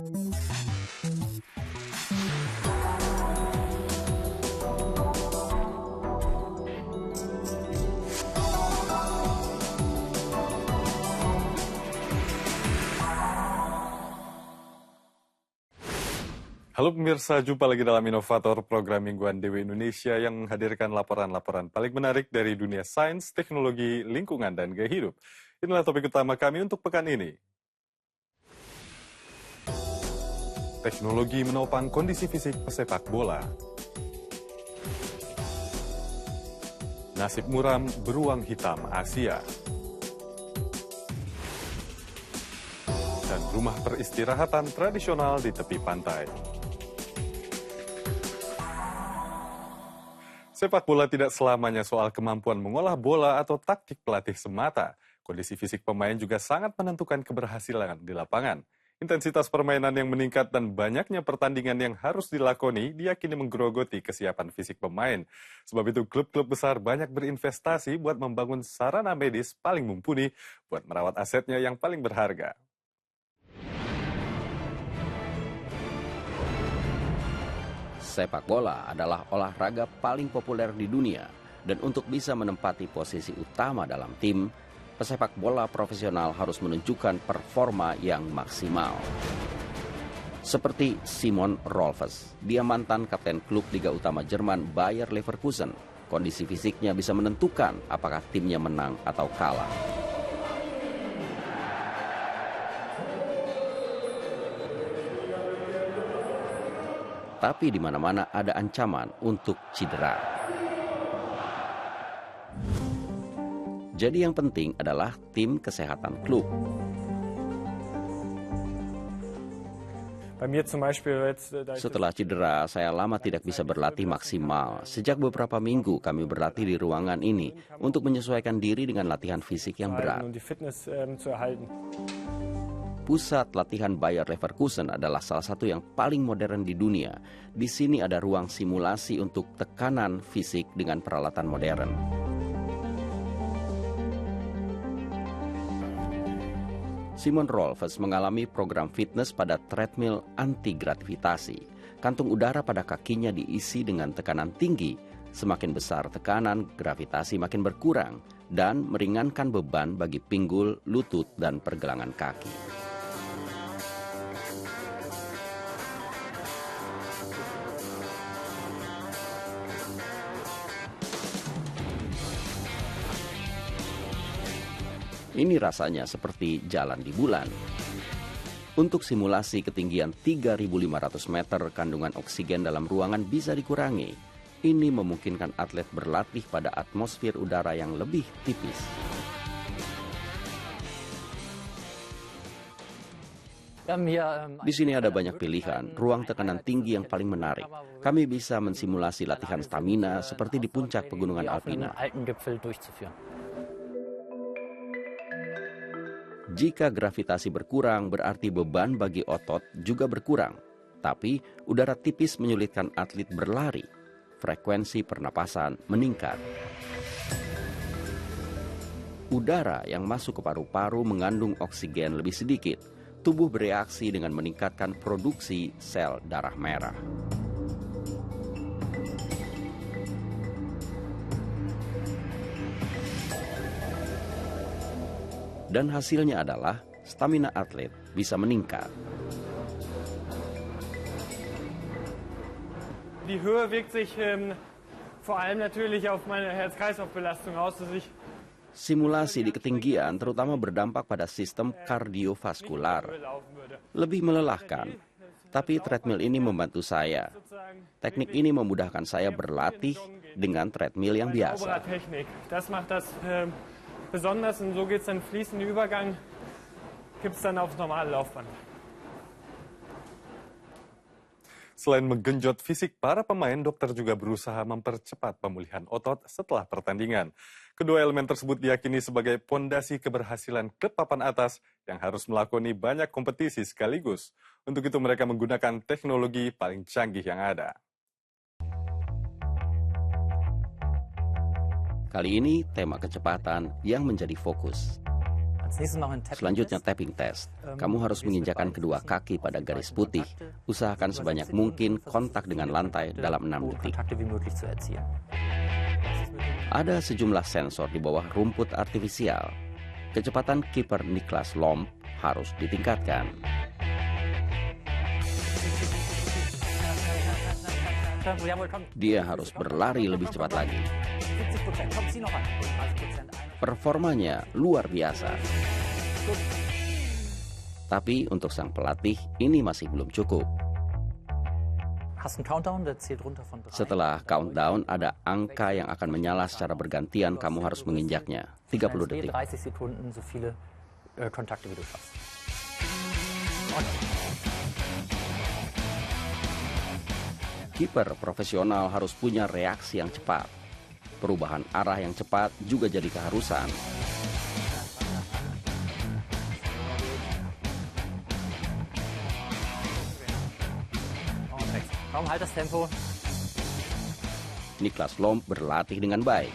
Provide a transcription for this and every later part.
Halo pemirsa, jumpa lagi dalam Inovator, program mingguan DW Indonesia yang menghadirkan laporan-laporan paling menarik dari dunia sains, teknologi, lingkungan, dan gaya hidup. Inilah topik utama kami untuk pekan ini. Teknologi menopang kondisi fisik pesepak bola. Nasib muram beruang hitam Asia. Dan rumah peristirahatan tradisional di tepi pantai. Sepak bola tidak selamanya soal kemampuan mengolah bola atau taktik pelatih semata. Kondisi fisik pemain juga sangat menentukan keberhasilan di lapangan. Intensitas permainan yang meningkat dan banyaknya pertandingan yang harus dilakoni diyakini menggerogoti kesiapan fisik pemain. Sebab itu klub-klub besar banyak berinvestasi buat membangun sarana medis paling mumpuni buat merawat asetnya yang paling berharga. Sepak bola adalah olahraga paling populer di dunia, dan untuk bisa menempati posisi utama dalam tim, pesepak bola profesional harus menunjukkan performa yang maksimal. Seperti Simon Rolfes, dia mantan kapten klub Liga Utama Jerman Bayer Leverkusen. Kondisi fisiknya bisa menentukan apakah timnya menang atau kalah. Tapi di mana-mana ada ancaman untuk cedera. Jadi yang penting adalah tim kesehatan klub. Setelah cedera, saya lama tidak bisa berlatih maksimal. Sejak beberapa minggu kami berlatih di ruangan ini untuk menyesuaikan diri dengan latihan fisik yang berat. Pusat latihan Bayer Leverkusen adalah salah satu yang paling modern di dunia. Di sini ada ruang simulasi untuk tekanan fisik dengan peralatan modern. Simon Rolfes mengalami program fitness pada treadmill anti-gravitasi. Kantung udara pada kakinya diisi dengan tekanan tinggi. Semakin besar tekanan, gravitasi makin berkurang dan meringankan beban bagi pinggul, lutut, dan pergelangan kaki. Ini rasanya seperti jalan di bulan. Untuk simulasi ketinggian 3.500 meter, kandungan oksigen dalam ruangan bisa dikurangi. Ini memungkinkan atlet berlatih pada atmosfer udara yang lebih tipis. Di sini ada banyak pilihan, ruang tekanan tinggi yang paling menarik. Kami bisa mensimulasi latihan stamina seperti di puncak pegunungan alpina. Jika gravitasi berkurang, berarti beban bagi otot juga berkurang. Tapi, udara tipis menyulitkan atlet berlari. Frekuensi pernapasan meningkat. Udara yang masuk ke paru-paru mengandung oksigen lebih sedikit. Tubuh bereaksi dengan meningkatkan produksi sel darah merah. Dan hasilnya adalah stamina atlet bisa meningkat. Die Höhe wirkt sich vor allem natürlich auf meine Herz-Kreislauf-Belastung aus, dass ich Simulasi di ketinggian terutama berdampak pada sistem kardiovaskular. Lebih melelahkan, tapi treadmill ini membantu saya. Teknik ini memudahkan saya berlatih dengan treadmill yang biasa. Das macht das besonders und so geht es dann fließenden Übergang, gibt es dann aufs normale Laufband. Selain menggenjot fisik para pemain, dokter juga berusaha mempercepat pemulihan otot setelah pertandingan. Kedua elemen tersebut diyakini sebagai pondasi keberhasilan klub papan atas yang harus melakoni banyak kompetisi sekaligus. Untuk itu mereka menggunakan teknologi paling canggih yang ada. Kali ini tema kecepatan yang menjadi fokus. Selanjutnya tapping test. Kamu harus menginjakan kedua kaki pada garis putih. Usahakan sebanyak mungkin kontak dengan lantai dalam 6 detik. Ada sejumlah sensor di bawah rumput artifisial. Kecepatan kiper Niklas Lomp harus ditingkatkan. Dia harus berlari lebih cepat lagi. Performanya luar biasa. Tapi untuk sang pelatih, ini masih belum cukup. Setelah countdown, ada angka yang akan menyala secara bergantian. Kamu harus menginjaknya. 30 detik. Kiper profesional harus punya reaksi yang cepat. Perubahan arah yang cepat juga jadi keharusan. Niklas Lomp berlatih dengan baik.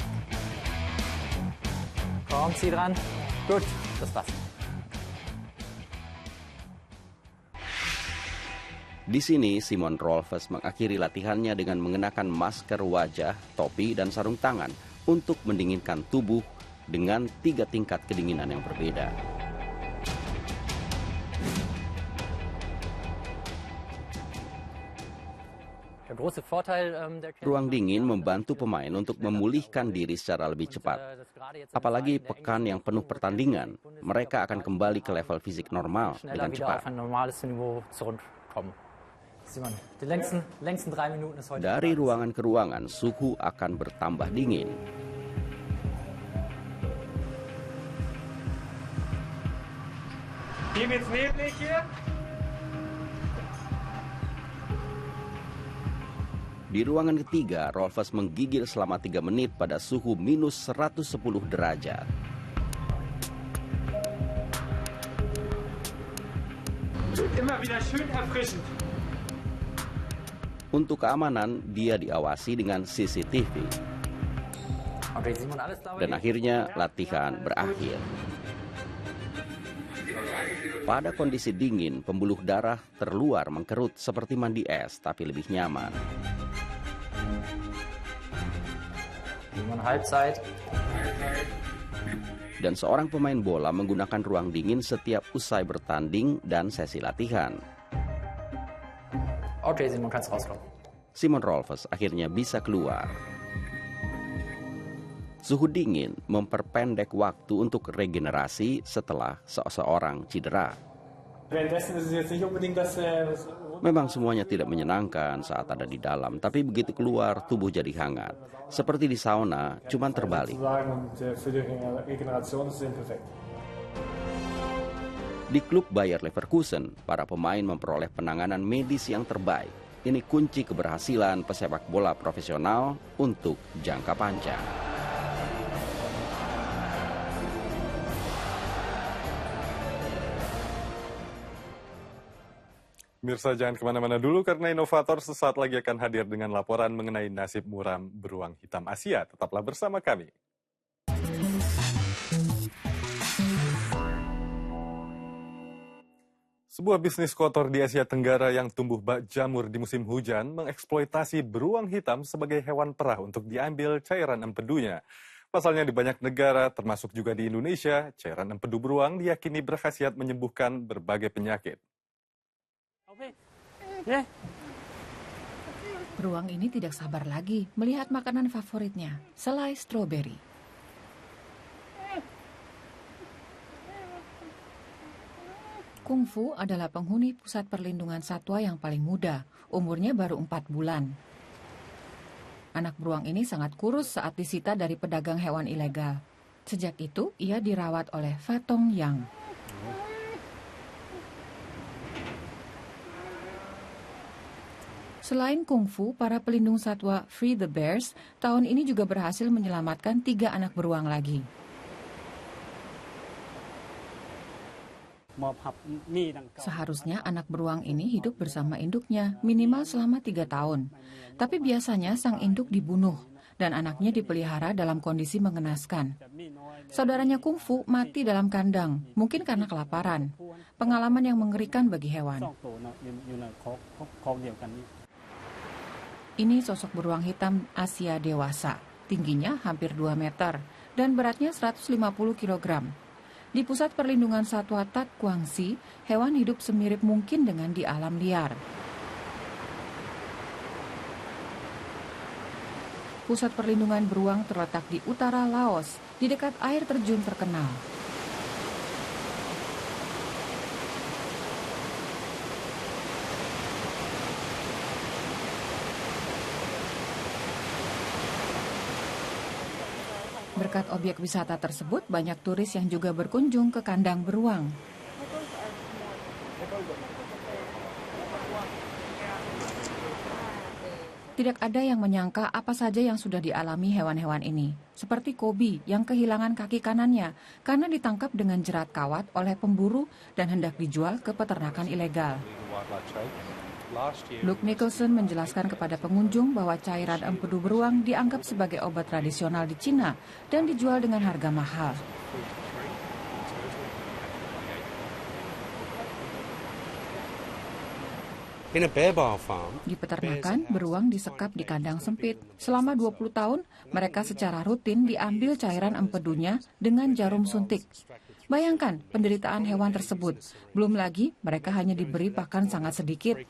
Di sini, Simon Rolfes mengakhiri latihannya dengan mengenakan masker wajah, topi, dan sarung tangan untuk mendinginkan tubuh dengan 3 tingkat kedinginan yang berbeda. Ruang dingin membantu pemain untuk memulihkan diri secara lebih cepat. Apalagi pekan yang penuh pertandingan, mereka akan kembali ke level fisik normal dengan cepat. Dari ruangan ke ruangan, suhu akan bertambah dingin. Di ruangan ketiga, Rolfes menggigil selama 3 menit pada suhu minus 110 derajat. Untuk keamanan, dia diawasi dengan CCTV. Dan akhirnya latihan berakhir. Pada kondisi dingin, pembuluh darah terluar mengkerut seperti mandi es, tapi lebih nyaman. Dan seorang pemain bola menggunakan ruang dingin setiap usai bertanding dan sesi latihan. Simon Rolfes akhirnya bisa keluar. Suhu dingin memperpendek waktu untuk regenerasi setelah seseorang cedera. Memang semuanya tidak menyenangkan saat ada di dalam, tapi begitu keluar tubuh jadi hangat. Seperti di sauna, cuman terbalik. Di klub Bayer Leverkusen, para pemain memperoleh penanganan medis yang terbaik. Ini kunci keberhasilan pesepak bola profesional untuk jangka panjang. Mirsa, jangan kemana-mana dulu karena inovator sesaat lagi akan hadir dengan laporan mengenai nasib muram beruang hitam Asia. Tetaplah bersama kami. Sebuah bisnis kotor di Asia Tenggara yang tumbuh bak jamur di musim hujan mengeksploitasi beruang hitam sebagai hewan perah untuk diambil cairan empedunya. Pasalnya di banyak negara, termasuk juga di Indonesia, cairan empedu beruang diyakini berkhasiat menyembuhkan berbagai penyakit. Beruang ini tidak sabar lagi melihat makanan favoritnya, selai stroberi. Kung Fu adalah penghuni pusat perlindungan satwa yang paling muda, umurnya baru 4 bulan. Anak beruang ini sangat kurus saat disita dari pedagang hewan ilegal. Sejak itu, ia dirawat oleh Fatong Yang. Selain Kung Fu, para pelindung satwa Free the Bears tahun ini juga berhasil menyelamatkan 3 anak beruang lagi. Seharusnya anak beruang ini hidup bersama induknya minimal selama 3 tahun. Tapi biasanya sang induk dibunuh. dan anaknya dipelihara dalam kondisi mengenaskan. Saudaranya Kungfu mati dalam kandang, mungkin karena kelaparan. Pengalaman yang mengerikan bagi hewan. Ini sosok beruang hitam Asia dewasa, tingginya hampir 2 meter dan beratnya 150 kg. Di pusat perlindungan satwa Tat Guangxi, hewan hidup semirip mungkin dengan di alam liar. Pusat perlindungan beruang terletak di utara Laos, di dekat air terjun terkenal. Berkat objek wisata tersebut, banyak turis yang juga berkunjung ke kandang beruang. Tidak ada yang menyangka apa saja yang sudah dialami hewan-hewan ini. Seperti Kobe yang kehilangan kaki kanannya karena ditangkap dengan jerat kawat oleh pemburu dan hendak dijual ke peternakan ilegal. Luke Nicholson menjelaskan kepada pengunjung bahwa cairan empedu beruang dianggap sebagai obat tradisional di Cina dan dijual dengan harga mahal. Di peternakan, beruang disekap di kandang sempit. Selama 20 tahun, mereka secara rutin diambil cairan empedunya dengan jarum suntik. Bayangkan penderitaan hewan tersebut. Belum lagi, mereka hanya diberi pakan sangat sedikit.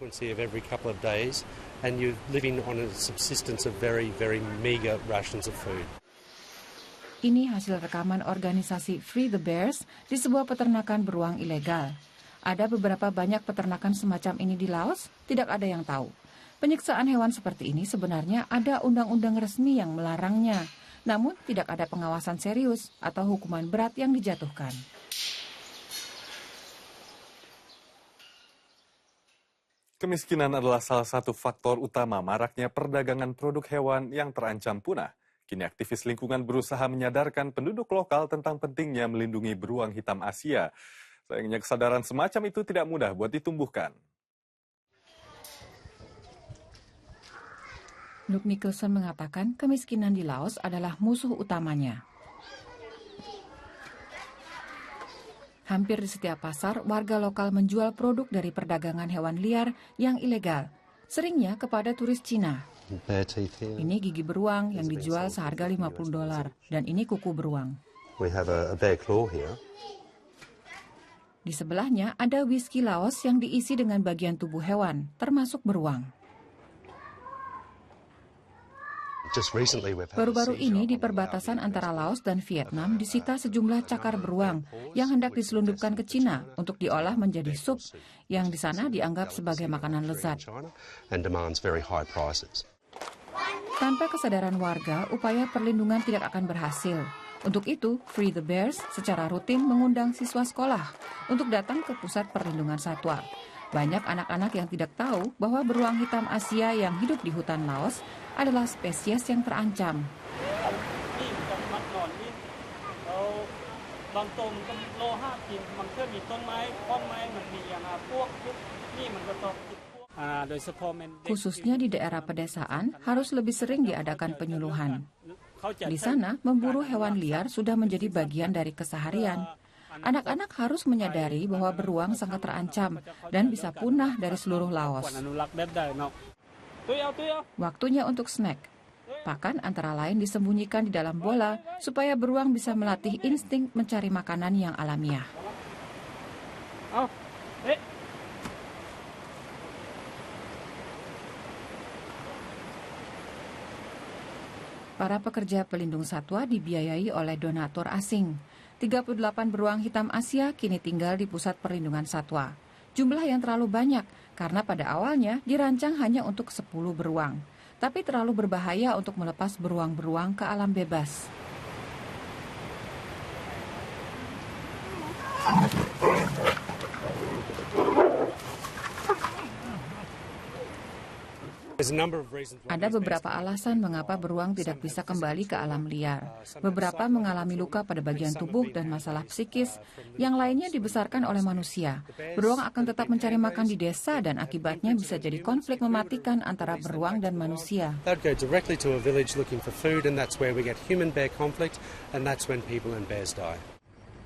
Ini hasil rekaman organisasi Free the Bears di sebuah peternakan beruang ilegal. Ada beberapa banyak peternakan semacam ini di Laos, tidak ada yang tahu. Penyiksaan hewan seperti ini sebenarnya ada undang-undang resmi yang melarangnya. Namun tidak ada pengawasan serius atau hukuman berat yang dijatuhkan. Kemiskinan adalah salah satu faktor utama maraknya perdagangan produk hewan yang terancam punah. Kini aktivis lingkungan berusaha menyadarkan penduduk lokal tentang pentingnya melindungi beruang hitam Asia. Sayangnya kesadaran semacam itu tidak mudah buat ditumbuhkan. Luke Nicholson mengatakan kemiskinan di Laos adalah musuh utamanya. Hampir di setiap pasar, warga lokal menjual produk dari perdagangan hewan liar yang ilegal, seringnya kepada turis Cina. Ini gigi beruang yang dijual seharga $50, dan ini kuku beruang. Di sebelahnya ada whisky Laos yang diisi dengan bagian tubuh hewan, termasuk beruang. Baru-baru ini di perbatasan antara Laos dan Vietnam disita sejumlah cakar beruang yang hendak diselundupkan ke Cina untuk diolah menjadi sup yang di sana dianggap sebagai makanan lezat. Tanpa kesadaran warga, upaya perlindungan tidak akan berhasil. Untuk itu, Free the Bears secara rutin mengundang siswa sekolah untuk datang ke pusat perlindungan satwa. Banyak anak-anak yang tidak tahu bahwa beruang hitam Asia yang hidup di hutan Laos adalah spesies yang terancam. Khususnya di daerah pedesaan, harus lebih sering diadakan penyuluhan. Di sana, memburu hewan liar sudah menjadi bagian dari keseharian. Anak-anak harus menyadari bahwa beruang sangat terancam dan bisa punah dari seluruh Laos. Waktunya untuk snack. Pakan antara lain disembunyikan di dalam bola supaya beruang bisa melatih insting mencari makanan yang alamiah. Para pekerja pelindung satwa dibiayai oleh donatur asing. 38 beruang hitam Asia kini tinggal di pusat perlindungan satwa. Jumlah yang terlalu banyak karena pada awalnya dirancang hanya untuk 10 beruang. Tapi terlalu berbahaya untuk melepas beruang-beruang ke alam bebas. Ada beberapa alasan mengapa beruang tidak bisa kembali ke alam liar. Beberapa mengalami luka pada bagian tubuh dan masalah psikis, yang lainnya dibesarkan oleh manusia. Beruang akan tetap mencari makan di desa dan akibatnya bisa jadi konflik mematikan antara beruang dan manusia. They'd go directly to a village looking for food, and that's where we get human-bear conflict, and that's when people and bears die.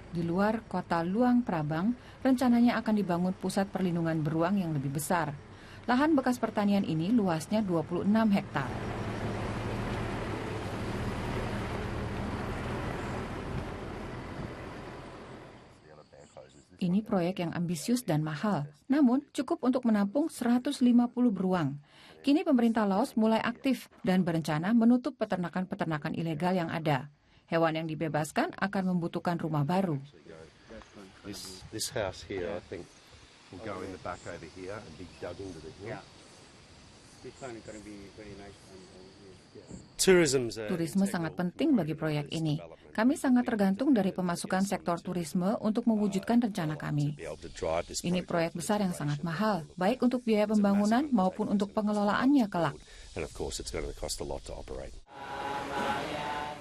Di luar kota Luang Prabang, rencananya akan dibangun pusat perlindungan beruang yang lebih besar. Lahan bekas pertanian ini luasnya 26 hektar. Ini proyek yang ambisius dan mahal, namun cukup untuk menampung 150 beruang. Kini pemerintah Laos mulai aktif dan berencana menutup peternakan-peternakan ilegal yang ada. Hewan yang dibebaskan akan membutuhkan rumah baru. This house here, I think, We'll go in the back over here and be dug into the hill. Turisme sangat penting bagi proyek ini. Kami sangat tergantung dari pemasukan sektor turisme untuk mewujudkan rencana kami. Ini proyek besar yang sangat mahal, baik untuk biaya pembangunan maupun untuk pengelolaannya kelak.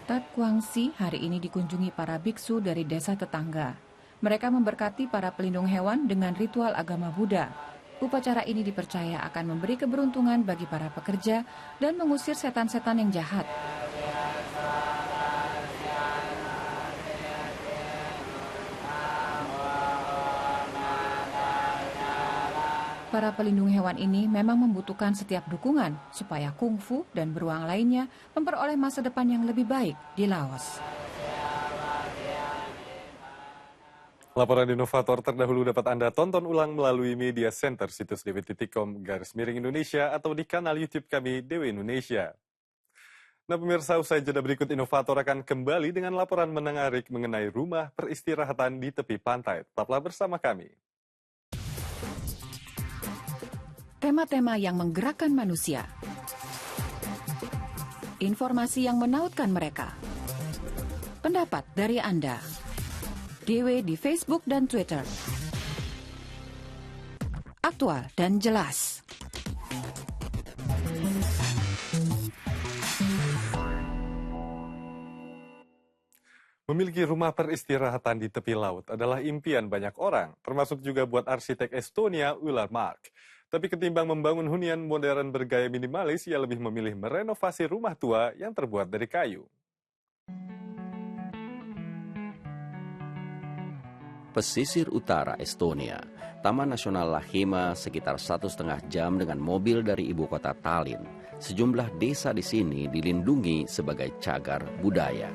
Tat Kuangsi hari ini dikunjungi para biksu dari desa tetangga. Mereka memberkati para pelindung hewan dengan ritual agama Buddha. Upacara ini dipercaya akan memberi keberuntungan bagi para pekerja dan mengusir setan-setan yang jahat. Para pelindung hewan ini memang membutuhkan setiap dukungan supaya kungfu dan beruang lainnya memperoleh masa depan yang lebih baik di Laos. Laporan inovator terdahulu dapat Anda tonton ulang melalui media center situs dw.com/Indonesia atau di kanal YouTube kami DW Indonesia. Nah pemirsa, usai jeda berikut inovator akan kembali dengan laporan menarik mengenai rumah peristirahatan di tepi pantai. Tetaplah bersama kami. Tema-tema yang menggerakkan manusia. Informasi yang menautkan mereka. Pendapat dari Anda. DW di Facebook dan Twitter. Aktual dan jelas. Memiliki rumah peristirahatan di tepi laut adalah impian banyak orang, termasuk juga buat arsitek Estonia Ulla Mark. Tapi ketimbang membangun hunian modern bergaya minimalis, ia lebih memilih merenovasi rumah tua yang terbuat dari kayu. Pesisir utara Estonia, Taman Nasional Lahema sekitar 1,5 jam dengan mobil dari ibu kota Tallinn. Sejumlah desa di sini dilindungi sebagai cagar budaya.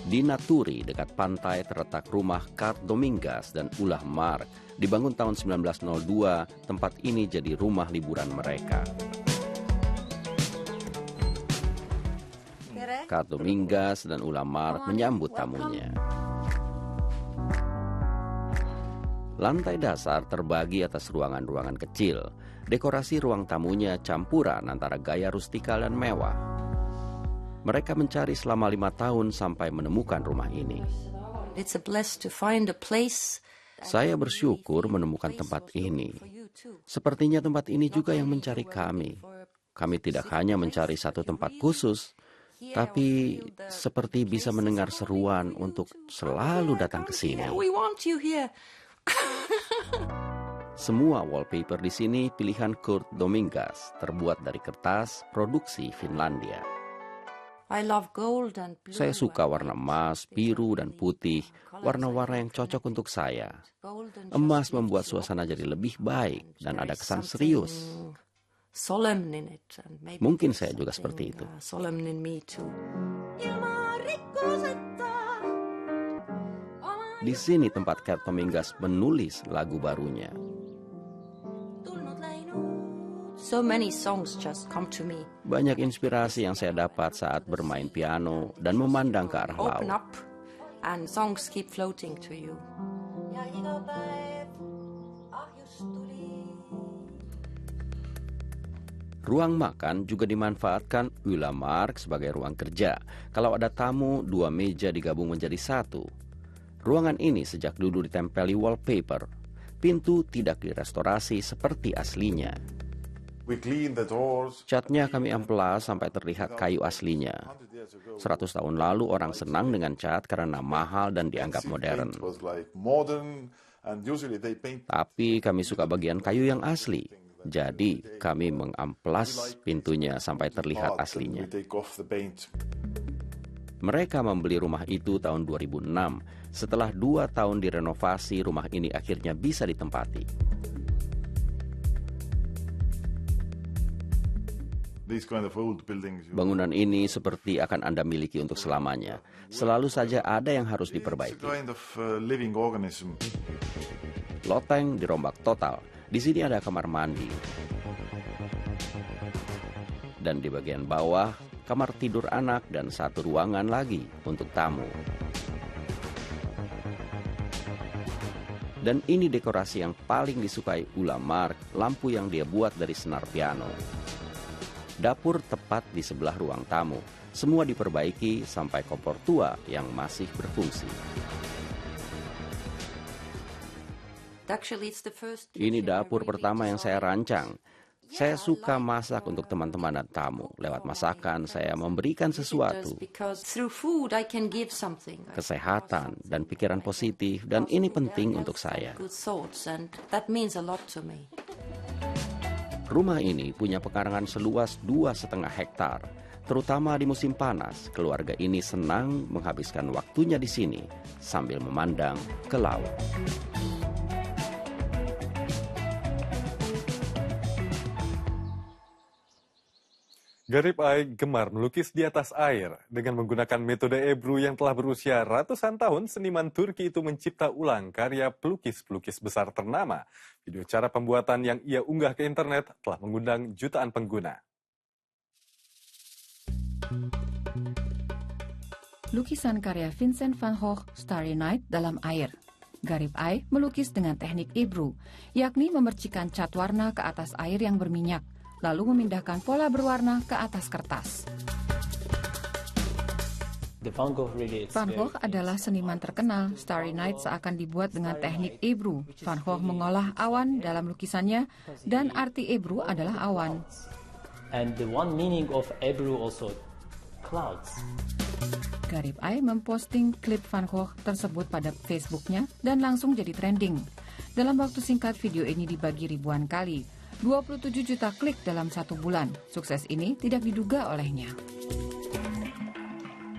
Di Naturi, dekat pantai, terletak rumah Kart Domingas dan Ulla Mark. Dibangun tahun 1902, tempat ini jadi rumah liburan mereka. Kart Domingas dan Ulla Mark menyambut tamunya. Lantai dasar terbagi atas ruangan-ruangan kecil. Dekorasi ruang tamunya campuran antara gaya rustikal dan mewah. Mereka mencari selama 5 tahun sampai menemukan rumah ini. Saya bersyukur menemukan tempat ini. Sepertinya tempat ini juga yang mencari kami. Kami tidak hanya mencari satu tempat khusus, tapi seperti bisa mendengar seruan untuk selalu datang ke sini. Semua wallpaper di sini pilihan Kurt Domingas, terbuat dari kertas, produksi Finlandia. Saya suka warna emas, biru, dan putih, warna-warna yang cocok untuk saya. Emas membuat suasana jadi lebih baik dan ada kesan serius. Mungkin saya juga seperti itu. Di sini tempat Kurt Domingas menulis lagu barunya. Banyak inspirasi yang saya dapat saat bermain piano dan memandang ke arah laut. Ruang makan juga dimanfaatkan Ulla Mark sebagai ruang kerja. Kalau ada tamu, 2 meja digabung menjadi 1. Ruangan ini sejak dulu ditempeli wallpaper. Pintu tidak direstorasi seperti aslinya. We clean the doors. Catnya kami amplas sampai terlihat kayu aslinya. 100 tahun lalu orang senang dengan cat karena mahal dan dianggap modern. Paint was like modern, and usually they paint. Tapi kami suka bagian kayu yang asli. Jadi kami mengamplas pintunya sampai terlihat aslinya. We take off the paint. Mereka membeli rumah itu tahun 2006. Setelah 2 tahun direnovasi, rumah ini akhirnya bisa ditempati. These kind of old buildings. Bangunan ini seperti akan Anda miliki untuk selamanya. Selalu saja ada yang harus It's a diperbaiki. kind of living organism. Loteng dirombak total. Di sini ada kamar mandi. Dan di bagian bawah, kamar tidur anak dan 1 ruangan lagi untuk tamu. Dan ini dekorasi yang paling disukai Ulla Mark, lampu yang dia buat dari senar piano. Dapur tepat di sebelah ruang tamu. Semua diperbaiki sampai kompor tua yang masih berfungsi. Ini dapur pertama yang saya rancang. Saya suka masak untuk teman-teman dan tamu. Lewat masakan, saya memberikan sesuatu. Kesehatan dan pikiran positif, dan ini penting untuk saya. Rumah ini punya pekarangan seluas 2,5 hektar. Terutama di musim panas, keluarga ini senang menghabiskan waktunya di sini sambil memandang ke laut. Garib Ay gemar melukis di atas air. Dengan menggunakan metode Ebru yang telah berusia ratusan tahun, seniman Turki itu mencipta ulang karya pelukis-pelukis besar ternama. Video cara pembuatan yang ia unggah ke internet telah mengundang jutaan pengguna. Lukisan karya Vincent van Gogh, Starry Night dalam air. Garib Ay melukis dengan teknik Ebru, yakni memercikan cat warna ke atas air yang berminyak, lalu memindahkan pola berwarna ke atas kertas. Van Gogh adalah seniman terkenal. Starry Night seakan dibuat dengan teknik Ebru. Van Gogh mengolah awan dalam lukisannya, dan arti Ebru adalah awan. And the one meaning of Ebru also clouds. Garib Ay memposting klip Van Gogh tersebut pada Facebooknya dan langsung jadi trending. Dalam waktu singkat, video ini dibagi ribuan kali. 27 juta klik dalam 1 bulan. Sukses ini tidak diduga olehnya.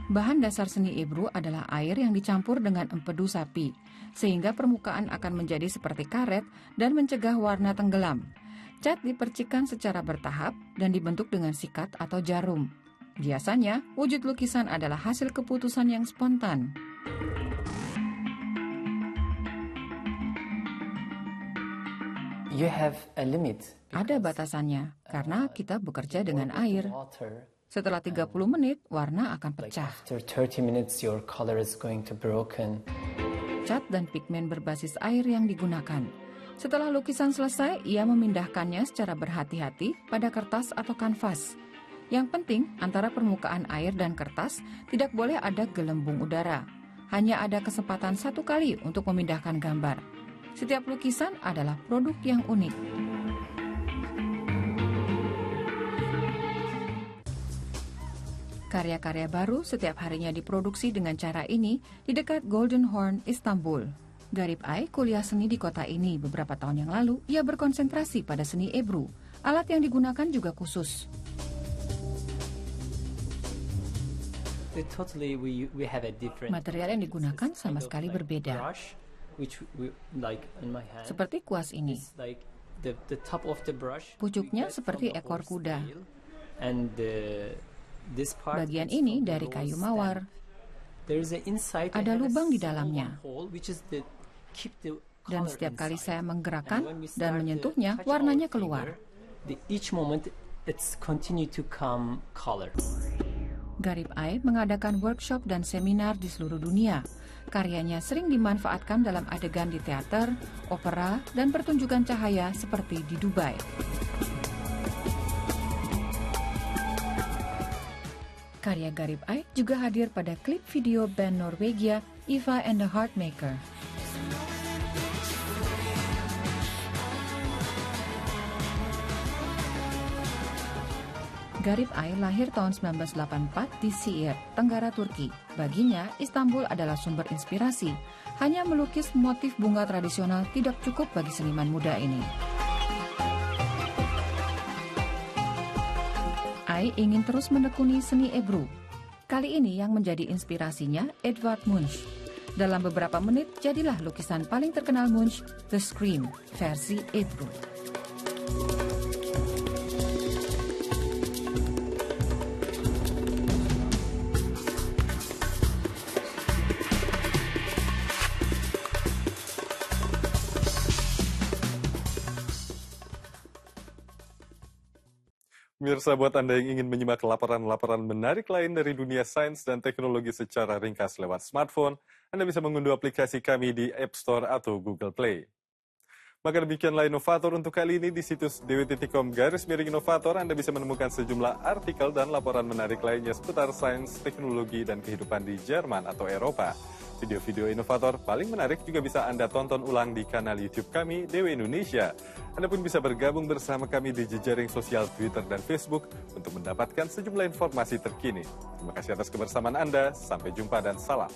Bahan dasar seni Ebru adalah air yang dicampur dengan empedu sapi, sehingga permukaan akan menjadi seperti karet dan mencegah warna tenggelam. Cat dipercikan secara bertahap dan dibentuk dengan sikat atau jarum. Biasanya, wujud lukisan adalah hasil keputusan yang spontan. You have a limit. Ada batasannya, karena kita bekerja dengan air. Setelah 30 menit, warna akan pecah. After 30 minutes, your color is going to broken. Cat dan pigmen berbasis air yang digunakan. Setelah lukisan selesai, ia memindahkannya secara berhati-hati pada kertas atau kanvas. Yang penting, antara permukaan air dan kertas tidak boleh ada gelembung udara. Hanya ada kesempatan 1 kali untuk memindahkan gambar. Setiap lukisan adalah produk yang unik. Karya-karya baru setiap harinya diproduksi dengan cara ini di dekat Golden Horn, Istanbul. Garib Ay kuliah seni di kota ini beberapa tahun yang lalu. Ia berkonsentrasi pada seni Ebru. Alat yang digunakan juga khusus. Material yang digunakan sama sekali berbeda. Seperti kuas ini. Pucuknya seperti ekor kuda. Bagian ini dari kayu mawar. Ada lubang di dalamnya. Dan setiap kali saya menggerakkan dan menyentuhnya, warnanya keluar. Garib Ay mengadakan workshop dan seminar di seluruh dunia. Karyanya sering dimanfaatkan dalam adegan di teater, opera, dan pertunjukan cahaya seperti di Dubai. Karya Garib Ay juga hadir pada klip video band Norwegia Eva and the Heartmaker. Garip Ay lahir tahun 1984 di Siirt, Tenggara Turki. Baginya, Istanbul adalah sumber inspirasi. Hanya melukis motif bunga tradisional tidak cukup bagi seniman muda ini. Ay ingin terus menekuni seni Ebru. Kali ini yang menjadi inspirasinya Edvard Munch. Dalam beberapa menit, jadilah lukisan paling terkenal Munch, The Scream, versi Ebru. Pemirsa, buat Anda yang ingin menyimak laporan-laporan menarik lain dari dunia sains dan teknologi secara ringkas lewat smartphone, Anda bisa mengunduh aplikasi kami di App Store atau Google Play. Maka demikianlah Inovator untuk kali ini. Di situs dw.com/inovator Anda bisa menemukan sejumlah artikel dan laporan menarik lainnya seputar sains, teknologi, dan kehidupan di Jerman atau Eropa. Video-video inovator paling menarik juga bisa Anda tonton ulang di kanal YouTube kami, DW Indonesia. Anda pun bisa bergabung bersama kami di jejaring sosial Twitter dan Facebook untuk mendapatkan sejumlah informasi terkini. Terima kasih atas kebersamaan Anda, sampai jumpa dan salam.